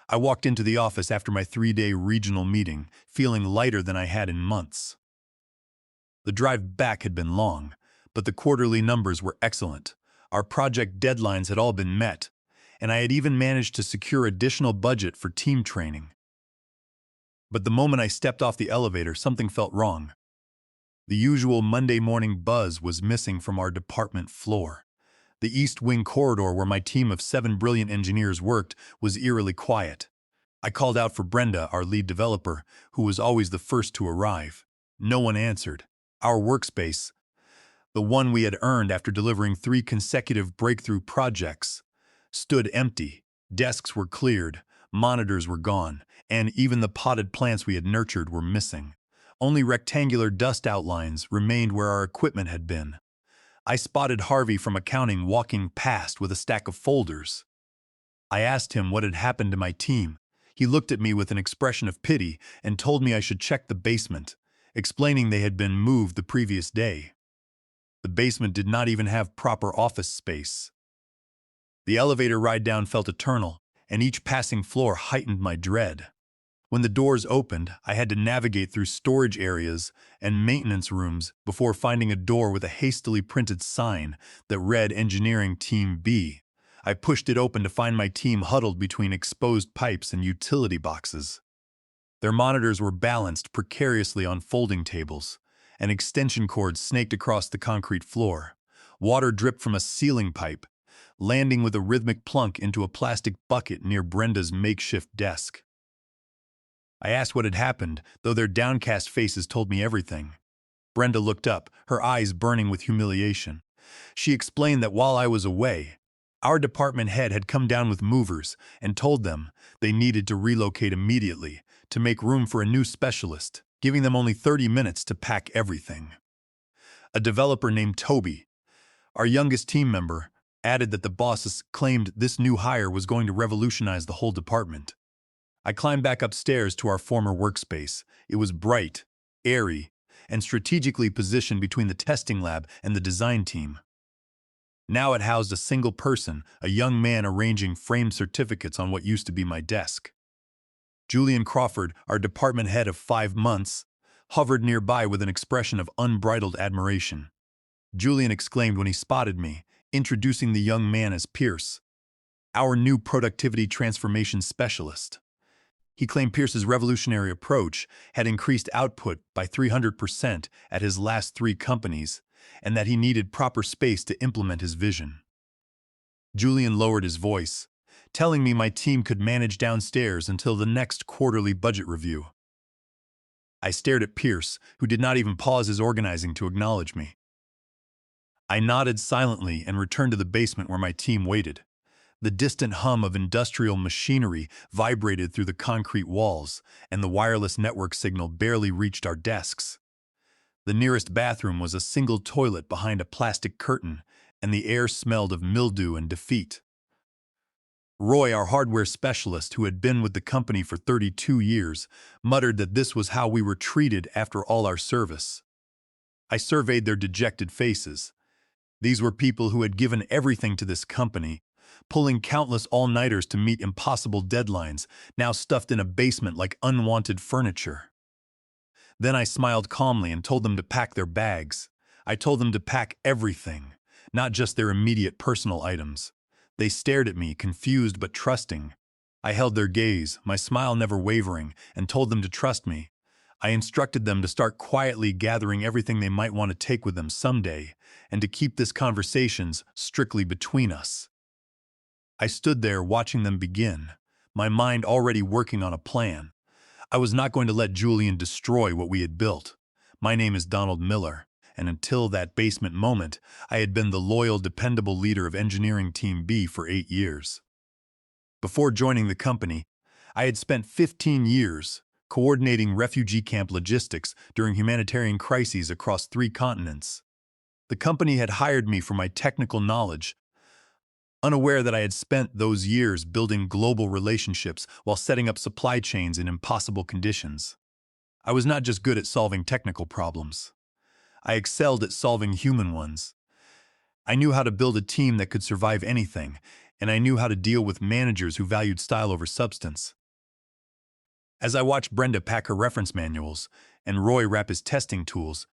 I walked into the office after my 3-day regional meeting, feeling lighter than I had in months. The drive back had been long, but the quarterly numbers were excellent. Our project deadlines had all been met, and I had even managed to secure additional budget for team training. But the moment I stepped off the elevator, something felt wrong. The usual Monday morning buzz was missing from our department floor. The East Wing corridor where my team of 7 brilliant engineers worked was eerily quiet. I called out for Brenda, our lead developer, who was always the first to arrive. No one answered. Our workspace, the one we had earned after delivering 3 consecutive breakthrough projects, stood empty. Desks were cleared, monitors were gone, and even the potted plants we had nurtured were missing. Only rectangular dust outlines remained where our equipment had been. I spotted Harvey from accounting walking past with a stack of folders. I asked him what had happened to my team. He looked at me with an expression of pity and told me I should check the basement, explaining they had been moved the previous day. The basement did not even have proper office space. The elevator ride down felt eternal, and each passing floor heightened my dread. When the doors opened, I had to navigate through storage areas and maintenance rooms before finding a door with a hastily printed sign that read Engineering Team B. I pushed it open to find my team huddled between exposed pipes and utility boxes. Their monitors were balanced precariously on folding tables, and extension cords snaked across the concrete floor. Water dripped from a ceiling pipe, landing with a rhythmic plunk into a plastic bucket near Brenda's makeshift desk. I asked what had happened, though their downcast faces told me everything. Brenda looked up, her eyes burning with humiliation. She explained that while I was away, our department head had come down with movers and told them they needed to relocate immediately to make room for a new specialist, giving them only 30 minutes to pack everything. A developer named Toby, our youngest team member, added that the bosses claimed this new hire was going to revolutionize the whole department. I climbed back upstairs to our former workspace. It was bright, airy, and strategically positioned between the testing lab and the design team. Now it housed a single person, a young man arranging framed certificates on what used to be my desk. Julian Crawford, our department head of 5 months, hovered nearby with an expression of unbridled admiration. Julian exclaimed when he spotted me, introducing the young man as Pierce, our new productivity transformation specialist. He claimed Pierce's revolutionary approach had increased output by 300% at his last 3 companies, and that he needed proper space to implement his vision. Julian lowered his voice, telling me my team could manage downstairs until the next quarterly budget review. I stared at Pierce, who did not even pause his organizing to acknowledge me. I nodded silently and returned to the basement where my team waited. The distant hum of industrial machinery vibrated through the concrete walls, and the wireless network signal barely reached our desks. The nearest bathroom was a single toilet behind a plastic curtain, and the air smelled of mildew and defeat. Roy, our hardware specialist who had been with the company for 32 years, muttered that this was how we were treated after all our service. I surveyed their dejected faces. These were people who had given everything to this company, pulling countless all-nighters to meet impossible deadlines, now stuffed in a basement like unwanted furniture. Then I smiled calmly and told them to pack their bags. I told them to pack everything, not just their immediate personal items. They stared at me, confused but trusting. I held their gaze, my smile never wavering, and told them to trust me. I instructed them to start quietly gathering everything they might want to take with them someday, and to keep this conversations strictly between us. I stood there watching them begin, my mind already working on a plan. I was not going to let Julian destroy what we had built. My name is Donald Miller, and until that basement moment, I had been the loyal, dependable leader of Engineering Team B for 8 years. Before joining the company, I had spent 15 years coordinating refugee camp logistics during humanitarian crises across 3 continents. The company had hired me for my technical knowledge, unaware that I had spent those years building global relationships while setting up supply chains in impossible conditions. I was not just good at solving technical problems. I excelled at solving human ones. I knew how to build a team that could survive anything, and I knew how to deal with managers who valued style over substance. As I watched Brenda pack her reference manuals and Roy wrap his testing tools,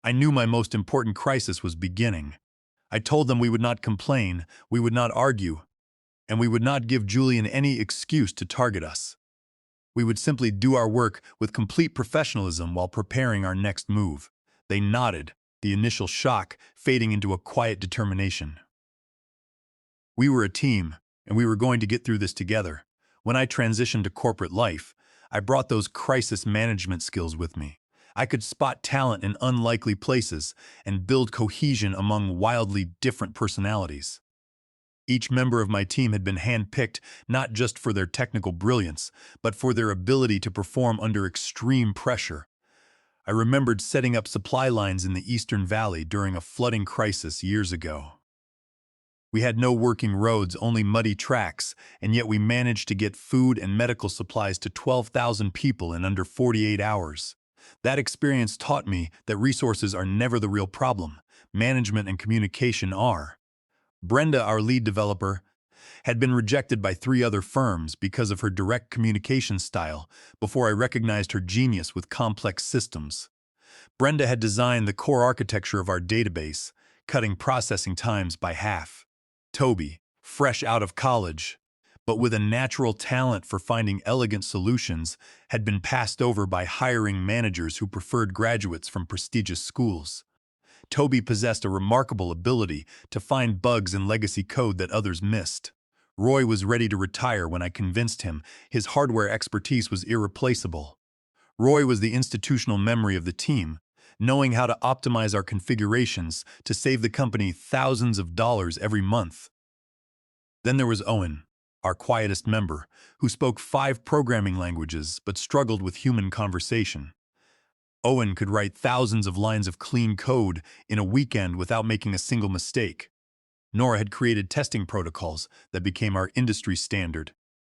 I knew my most important crisis was beginning. I told them we would not complain, we would not argue, and we would not give Julian any excuse to target us. We would simply do our work with complete professionalism while preparing our next move. They nodded, the initial shock fading into a quiet determination. We were a team, and we were going to get through this together. When I transitioned to corporate life, I brought those crisis management skills with me. I could spot talent in unlikely places and build cohesion among wildly different personalities. Each member of my team had been handpicked not just for their technical brilliance, but for their ability to perform under extreme pressure. I remembered setting up supply lines in the Eastern Valley during a flooding crisis years ago. We had no working roads, only muddy tracks, and yet we managed to get food and medical supplies to 12,000 people in under 48 hours. That experience taught me that resources are never the real problem. Management and communication are. Brenda, our lead developer, had been rejected by 3 other firms because of her direct communication style before I recognized her genius with complex systems. Brenda had designed the core architecture of our database, cutting processing times by half. Toby, fresh out of college, but with a natural talent for finding elegant solutions, had been passed over by hiring managers who preferred graduates from prestigious schools. Toby possessed a remarkable ability to find bugs in legacy code that others missed. Roy was ready to retire when I convinced him his hardware expertise was irreplaceable. Roy was the institutional memory of the team, knowing how to optimize our configurations to save the company thousands of dollars every month. Then there was Owen, our quietest member, who spoke 5 programming languages but struggled with human conversation. Owen could write thousands of lines of clean code in a weekend without making a single mistake. Nora had created testing protocols that became our industry standard,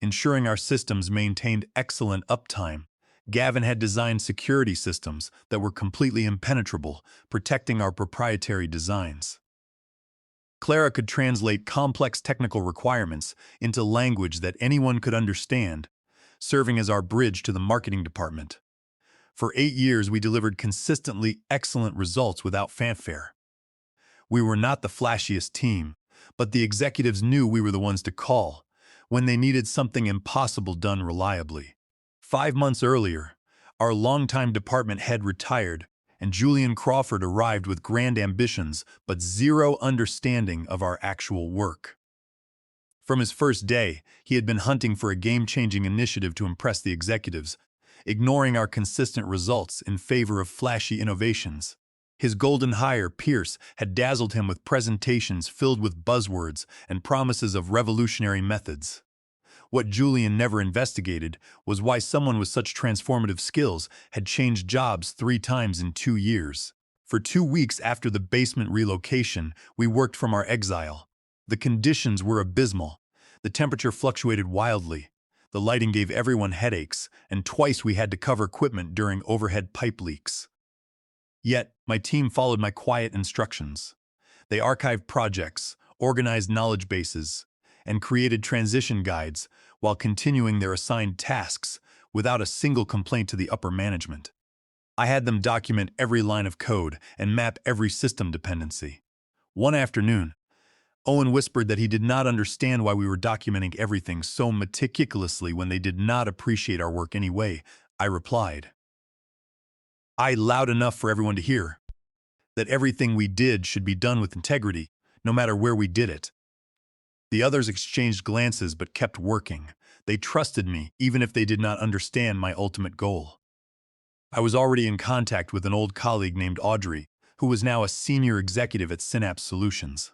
ensuring our systems maintained excellent uptime. Gavin had designed security systems that were completely impenetrable, protecting our proprietary designs. Clara could translate complex technical requirements into language that anyone could understand, serving as our bridge to the marketing department. For 8 years, we delivered consistently excellent results without fanfare. We were not the flashiest team, but the executives knew we were the ones to call when they needed something impossible done reliably. 5 months earlier, our longtime department head retired, and Julian Crawford arrived with grand ambitions but zero understanding of our actual work. From his first day, he had been hunting for a game-changing initiative to impress the executives, ignoring our consistent results in favor of flashy innovations. His golden hire, Pierce, had dazzled him with presentations filled with buzzwords and promises of revolutionary methods. What Julian never investigated was why someone with such transformative skills had changed jobs 3 times in 2 years. For 2 weeks after the basement relocation, we worked from our exile. The conditions were abysmal. The temperature fluctuated wildly. The lighting gave everyone headaches, and twice we had to cover equipment during overhead pipe leaks. Yet, my team followed my quiet instructions. They archived projects, organized knowledge bases, and created transition guides while continuing their assigned tasks without a single complaint to the upper management. I had them document every line of code and map every system dependency. One afternoon, Owen whispered that he did not understand why we were documenting everything so meticulously when they did not appreciate our work anyway. I replied, loud enough for everyone to hear, that everything we did should be done with integrity, no matter where we did it. The others exchanged glances but kept working. They trusted me, even if they did not understand my ultimate goal. I was already in contact with an old colleague named Audrey, who was now a senior executive at Synapse Solutions.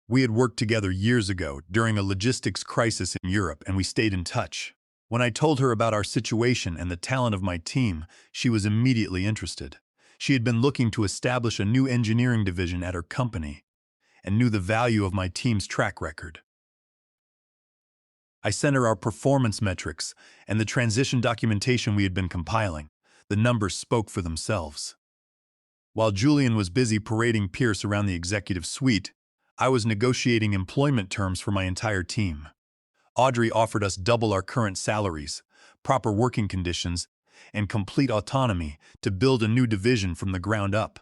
We had worked together years ago during a logistics crisis in Europe, and we stayed in touch. When I told her about our situation and the talent of my team, she was immediately interested. She had been looking to establish a new engineering division at her company and knew the value of my team's track record. I sent her our performance metrics and the transition documentation we had been compiling. The numbers spoke for themselves. While Julian was busy parading Pierce around the executive suite, I was negotiating employment terms for my entire team. Audrey offered us double our current salaries, proper working conditions, and complete autonomy to build a new division from the ground up.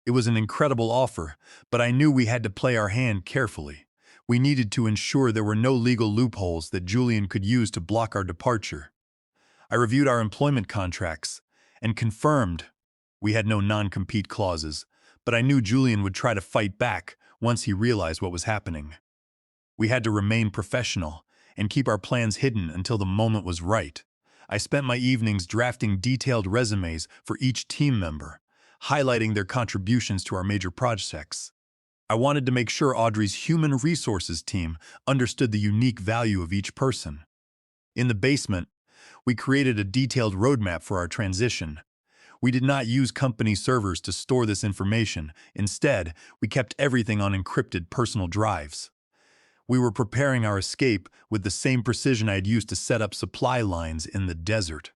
It was an incredible offer, but I knew we had to play our hand carefully. We needed to ensure there were no legal loopholes that Julian could use to block our departure. I reviewed our employment contracts and confirmed we had no non-compete clauses, but I knew Julian would try to fight back once he realized what was happening. We had to remain professional and keep our plans hidden until the moment was right. I spent my evenings drafting detailed resumes for each team member, highlighting their contributions to our major projects. I wanted to make sure Audrey's human resources team understood the unique value of each person. In the basement, we created a detailed roadmap for our transition. We did not use company servers to store this information. Instead, we kept everything on encrypted personal drives. We were preparing our escape with the same precision I had used to set up supply lines in the desert.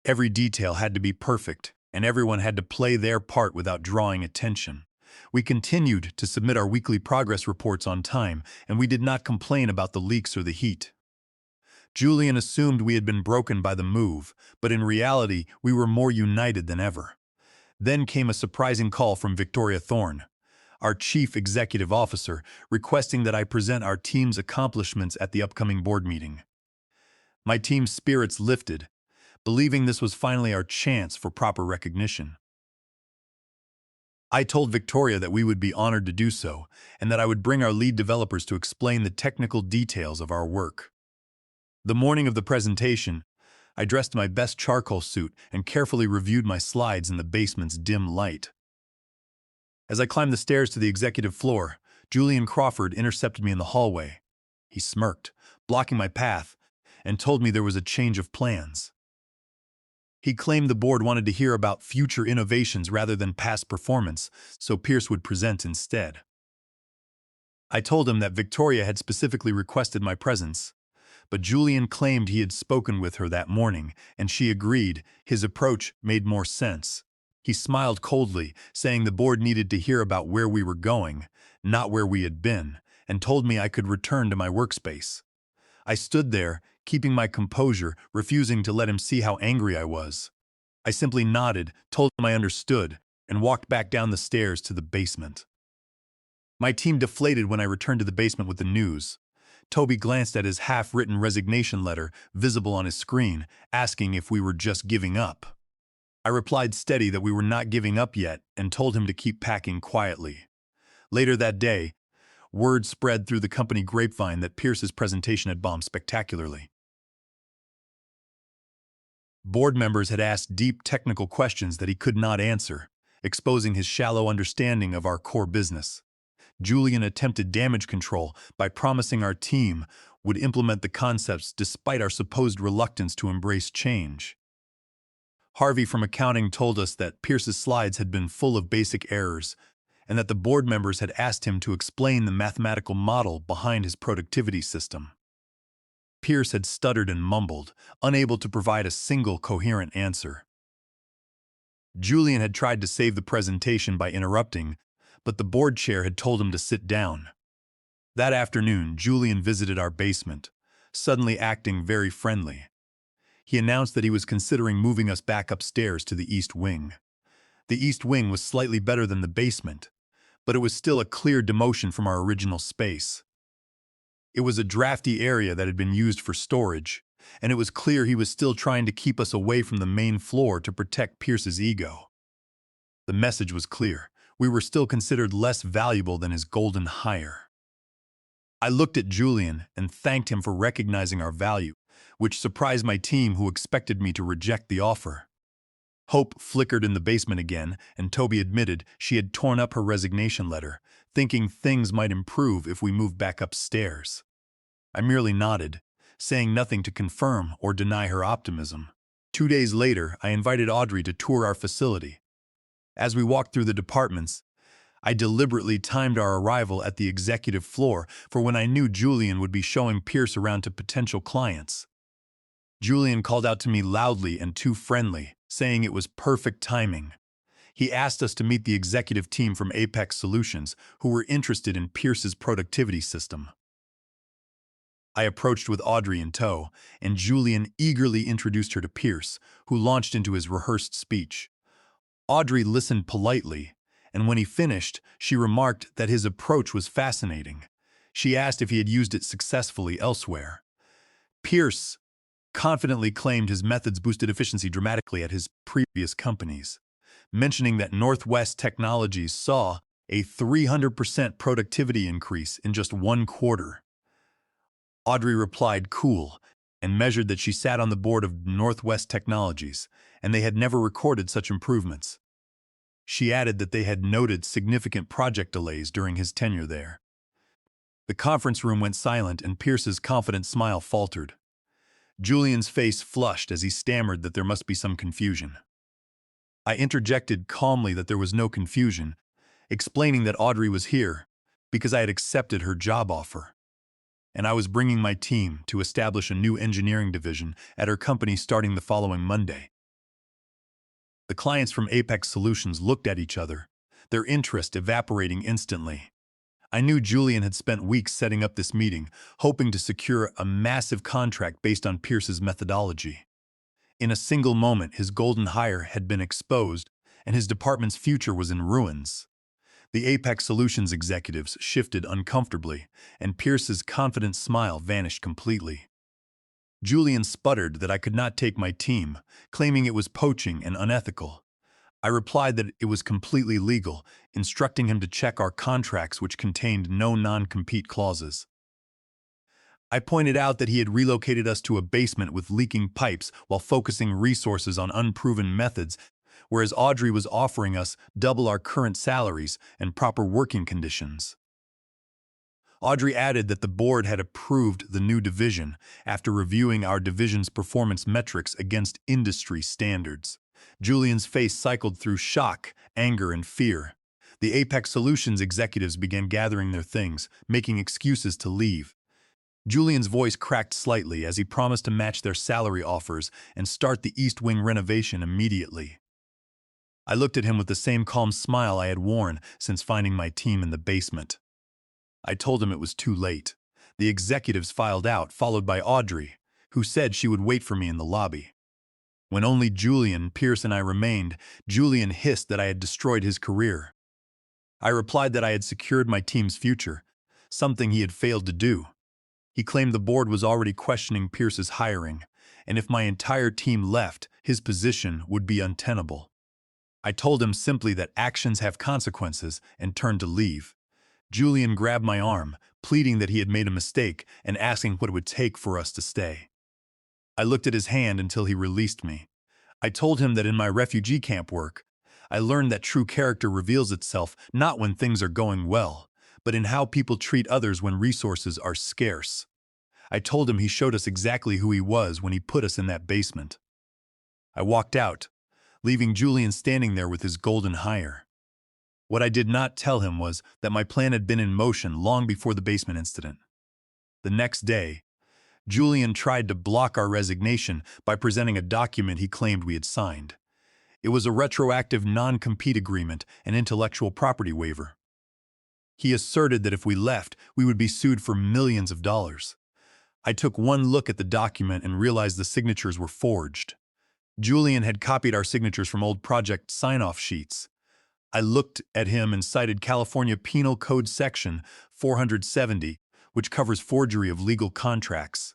Every detail had to be perfect, and everyone had to play their part without drawing attention. We continued to submit our weekly progress reports on time, and we did not complain about the leaks or the heat. Julian assumed we had been broken by the move, but in reality, we were more united than ever. Then came a surprising call from Victoria Thorne, our Chief Executive Officer, requesting that I present our team's accomplishments at the upcoming board meeting. My team's spirits lifted, believing this was finally our chance for proper recognition. I told Victoria that we would be honored to do so, and that I would bring our lead developers to explain the technical details of our work. The morning of the presentation, I dressed my best charcoal suit and carefully reviewed my slides in the basement's dim light. As I climbed the stairs to the executive floor, Julian Crawford intercepted me in the hallway. He smirked, blocking my path, and told me there was a change of plans. He claimed the board wanted to hear about future innovations rather than past performance, so Pierce would present instead. I told him that Victoria had specifically requested my presence, but Julian claimed he had spoken with her that morning, and she agreed. His approach made more sense. He smiled coldly, saying the board needed to hear about where we were going, not where we had been, and told me I could return to my workspace. I stood there, keeping my composure, refusing to let him see how angry I was. I simply nodded, told him I understood, and walked back down the stairs to the basement. My team deflated when I returned to the basement with the news. Toby glanced at his half-written resignation letter visible on his screen, asking if we were just giving up. I replied steady that we were not giving up yet and told him to keep packing quietly. Later that day, word spread through the company grapevine that Pierce's presentation had bombed spectacularly. Board members had asked deep technical questions that he could not answer, exposing his shallow understanding of our core business. Julian attempted damage control by promising our team would implement the concepts despite our supposed reluctance to embrace change. Harvey from accounting told us that Pierce's slides had been full of basic errors and that the board members had asked him to explain the mathematical model behind his productivity system. Pierce had stuttered and mumbled, unable to provide a single coherent answer. Julian had tried to save the presentation by interrupting, but the board chair had told him to sit down. That afternoon, Julian visited our basement, suddenly acting very friendly. He announced that he was considering moving us back upstairs to the East Wing. The East Wing was slightly better than the basement, but it was still a clear demotion from our original space. It was a drafty area that had been used for storage, and it was clear he was still trying to keep us away from the main floor to protect Pierce's ego. The message was clear. We were still considered less valuable than his golden hire. I looked at Julian and thanked him for recognizing our value, which surprised my team who expected me to reject the offer. Hope flickered in the basement again, and Toby admitted she had torn up her resignation letter, thinking things might improve if we moved back upstairs. I merely nodded, saying nothing to confirm or deny her optimism. 2 days later, I invited Audrey to tour our facility. As we walked through the departments, I deliberately timed our arrival at the executive floor for when I knew Julian would be showing Pierce around to potential clients. Julian called out to me loudly and too friendly, saying it was perfect timing. He asked us to meet the executive team from Apex Solutions who were interested in Pierce's productivity system. I approached with Audrey in tow, and Julian eagerly introduced her to Pierce, who launched into his rehearsed speech. Audrey listened politely, and when he finished, she remarked that his approach was fascinating. She asked if he had used it successfully elsewhere. Pierce confidently claimed his methods boosted efficiency dramatically at his previous companies, mentioning that Northwest Technologies saw a 300% productivity increase in just 1 quarter. Audrey replied cool and measured that she sat on the board of Northwest Technologies, and they had never recorded such improvements. She added that they had noted significant project delays during his tenure there. The conference room went silent and Pierce's confident smile faltered. Julian's face flushed as he stammered that there must be some confusion. I interjected calmly that there was no confusion, explaining that Audrey was here because I had accepted her job offer, and I was bringing my team to establish a new engineering division at her company starting the following Monday. The clients from Apex Solutions looked at each other, their interest evaporating instantly. I knew Julian had spent weeks setting up this meeting, hoping to secure a massive contract based on Pierce's methodology. In a single moment, his golden hire had been exposed, and his department's future was in ruins. The Apex Solutions executives shifted uncomfortably, and Pierce's confident smile vanished completely. Julian sputtered that I could not take my team, claiming it was poaching and unethical. I replied that it was completely legal, instructing him to check our contracts which contained no non-compete clauses. I pointed out that he had relocated us to a basement with leaking pipes while focusing resources on unproven methods, whereas Audrey was offering us double our current salaries and proper working conditions. Audrey added that the board had approved the new division after reviewing our division's performance metrics against industry standards. Julian's face cycled through shock, anger, and fear. The Apex Solutions executives began gathering their things, making excuses to leave. Julian's voice cracked slightly as he promised to match their salary offers and start the East Wing renovation immediately. I looked at him with the same calm smile I had worn since finding my team in the basement. I told him it was too late. The executives filed out, followed by Audrey, who said she would wait for me in the lobby. When only Julian, Pierce, and I remained, Julian hissed that I had destroyed his career. I replied that I had secured my team's future, something he had failed to do. He claimed the board was already questioning Pierce's hiring, and if my entire team left, his position would be untenable. I told him simply that actions have consequences and turned to leave. Julian grabbed my arm, pleading that he had made a mistake and asking what it would take for us to stay. I looked at his hand until he released me. I told him that in my refugee camp work, I learned that true character reveals itself not when things are going well, but in how people treat others when resources are scarce. I told him he showed us exactly who he was when he put us in that basement. I walked out, leaving Julian standing there with his golden hire. What I did not tell him was that my plan had been in motion long before the basement incident. The next day, Julian tried to block our resignation by presenting a document he claimed we had signed. It was a retroactive non-compete agreement and intellectual property waiver. He asserted that if we left, we would be sued for millions of dollars. I took one look at the document and realized the signatures were forged. Julian had copied our signatures from old project sign-off sheets. I looked at him and cited California Penal Code Section 470, which covers forgery of legal contracts.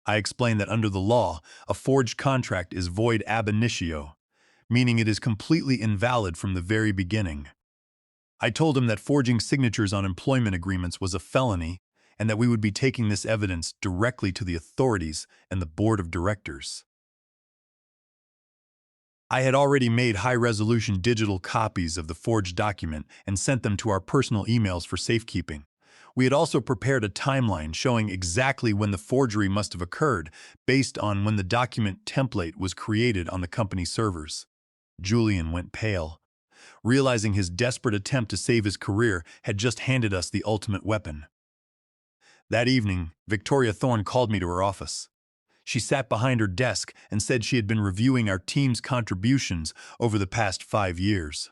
I explained that under the law, a forged contract is void ab initio, meaning it is completely invalid from the very beginning. I told him that forging signatures on employment agreements was a felony and that we would be taking this evidence directly to the authorities and the board of directors. I had already made high-resolution digital copies of the forged document and sent them to our personal emails for safekeeping. We had also prepared a timeline showing exactly when the forgery must have occurred, based on when the document template was created on the company servers. Julian went pale, realizing his desperate attempt to save his career had just handed us the ultimate weapon. That evening, Victoria Thorne called me to her office. She sat behind her desk and said she had been reviewing our team's contributions over the past 5 years.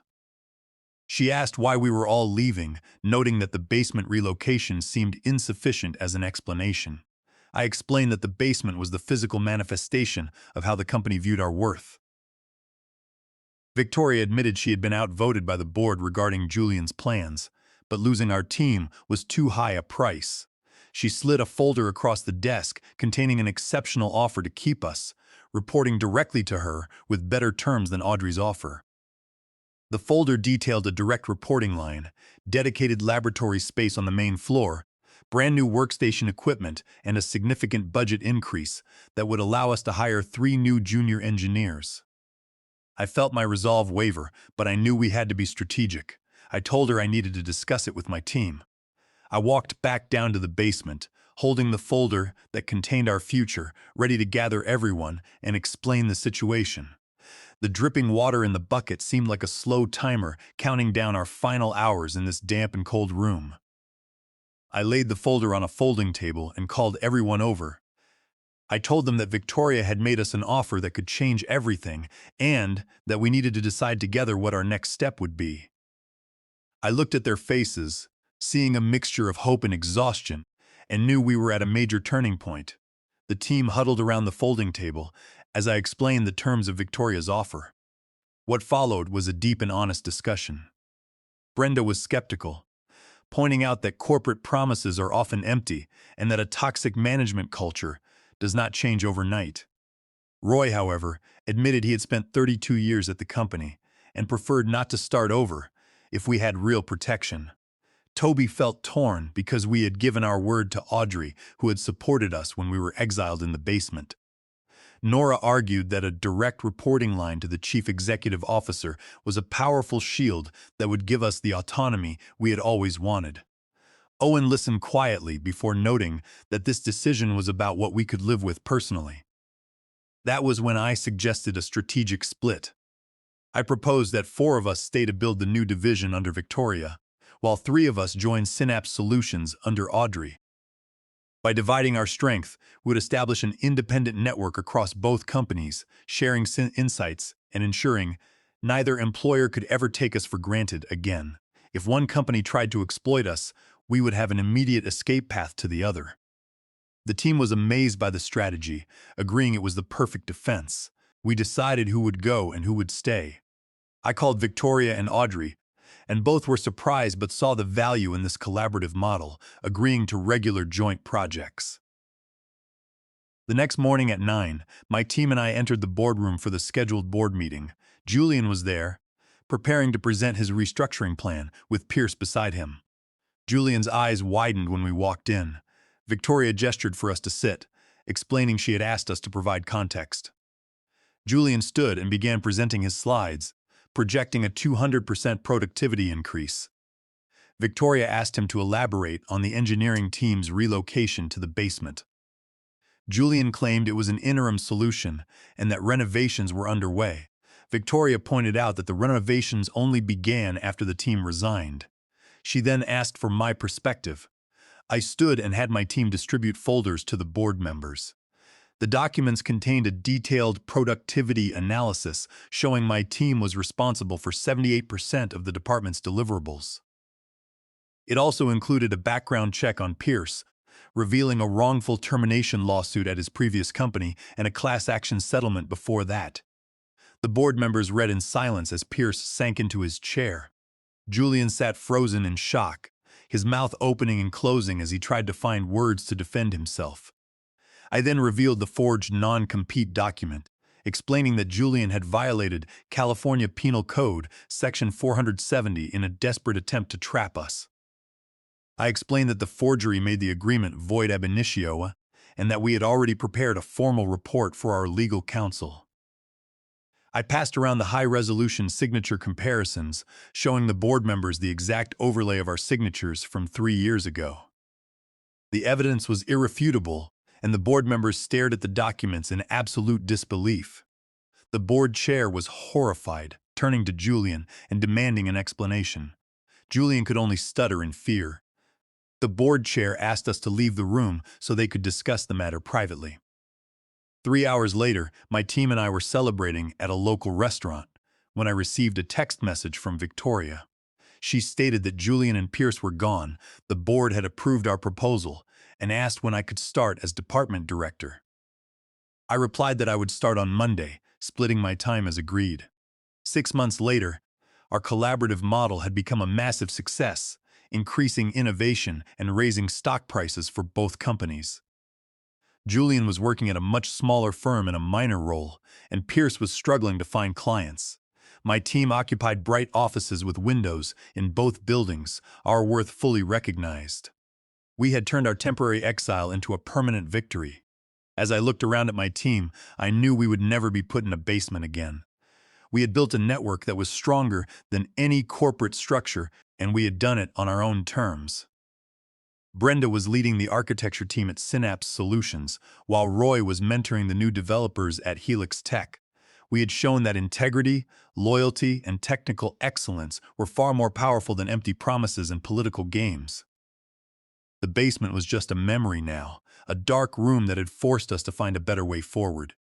She asked why we were all leaving, noting that the basement relocation seemed insufficient as an explanation. I explained that the basement was the physical manifestation of how the company viewed our worth. Victoria admitted she had been outvoted by the board regarding Julian's plans, but losing our team was too high a price. She slid a folder across the desk containing an exceptional offer to keep us, reporting directly to her with better terms than Audrey's offer. The folder detailed a direct reporting line, dedicated laboratory space on the main floor, brand new workstation equipment, and a significant budget increase that would allow us to hire 3 new junior engineers. I felt my resolve waver, but I knew we had to be strategic. I told her I needed to discuss it with my team. I walked back down to the basement, holding the folder that contained our future, ready to gather everyone and explain the situation. The dripping water in the bucket seemed like a slow timer counting down our final hours in this damp and cold room. I laid the folder on a folding table and called everyone over. I told them that Victoria had made us an offer that could change everything and that we needed to decide together what our next step would be. I looked at their faces, seeing a mixture of hope and exhaustion, and knew we were at a major turning point. The team huddled around the folding table as I explained the terms of Victoria's offer. What followed was a deep and honest discussion. Brenda was skeptical, pointing out that corporate promises are often empty and that a toxic management culture does not change overnight. Roy, however, admitted he had spent 32 years at the company and preferred not to start over if we had real protection. Toby felt torn because we had given our word to Audrey, who had supported us when we were exiled in the basement. Nora argued that a direct reporting line to the chief executive officer was a powerful shield that would give us the autonomy we had always wanted. Owen listened quietly before noting that this decision was about what we could live with personally. That was when I suggested a strategic split. I proposed that 4 of us stay to build the new division under Victoria, while 3 of us join Synapse Solutions under Audrey. By dividing our strength, we would establish an independent network across both companies, sharing insights and ensuring neither employer could ever take us for granted again. If one company tried to exploit us, we would have an immediate escape path to the other. The team was amazed by the strategy, agreeing it was the perfect defense. We decided who would go and who would stay. I called Victoria and Audrey, and both were surprised but saw the value in this collaborative model, agreeing to regular joint projects. The next morning at 9, my team and I entered the boardroom for the scheduled board meeting. Julian was there, preparing to present his restructuring plan, with Pierce beside him. Julian's eyes widened when we walked in. Victoria gestured for us to sit, explaining she had asked us to provide context. Julian stood and began presenting his slides, projecting a 200% productivity increase. Victoria asked him to elaborate on the engineering team's relocation to the basement. Julian claimed it was an interim solution and that renovations were underway. Victoria pointed out that the renovations only began after the team resigned. She then asked for my perspective. I stood and had my team distribute folders to the board members. The documents contained a detailed productivity analysis showing my team was responsible for 78% of the department's deliverables. It also included a background check on Pierce, revealing a wrongful termination lawsuit at his previous company and a class action settlement before that. The board members read in silence as Pierce sank into his chair. Julian sat frozen in shock, his mouth opening and closing as he tried to find words to defend himself. I then revealed the forged non-compete document, explaining that Julian had violated California Penal Code Section 470 in a desperate attempt to trap us. I explained that the forgery made the agreement void ab initio and that we had already prepared a formal report for our legal counsel. I passed around the high-resolution signature comparisons, showing the board members the exact overlay of our signatures from 3 years ago. The evidence was irrefutable, and the board members stared at the documents in absolute disbelief. The board chair was horrified, turning to Julian and demanding an explanation. Julian could only stutter in fear. The board chair asked us to leave the room so they could discuss the matter privately. 3 hours later, my team and I were celebrating at a local restaurant when I received a text message from Victoria. She stated that Julian and Pierce were gone, the board had approved our proposal, and asked when I could start as department director. I replied that I would start on Monday, splitting my time as agreed. 6 months later, our collaborative model had become a massive success, increasing innovation and raising stock prices for both companies. Julian was working at a much smaller firm in a minor role, and Pierce was struggling to find clients. My team occupied bright offices with windows in both buildings, our worth fully recognized. We had turned our temporary exile into a permanent victory. As I looked around at my team, I knew we would never be put in a basement again. We had built a network that was stronger than any corporate structure, and we had done it on our own terms. Brenda was leading the architecture team at Synapse Solutions, while Roy was mentoring the new developers at Helix Tech. We had shown that integrity, loyalty, and technical excellence were far more powerful than empty promises and political games. The basement was just a memory now, a dark room that had forced us to find a better way forward.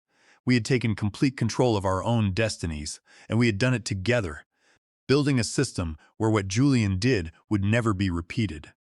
We had taken complete control of our own destinies, and we had done it together, building a system where what Julian did would never be repeated.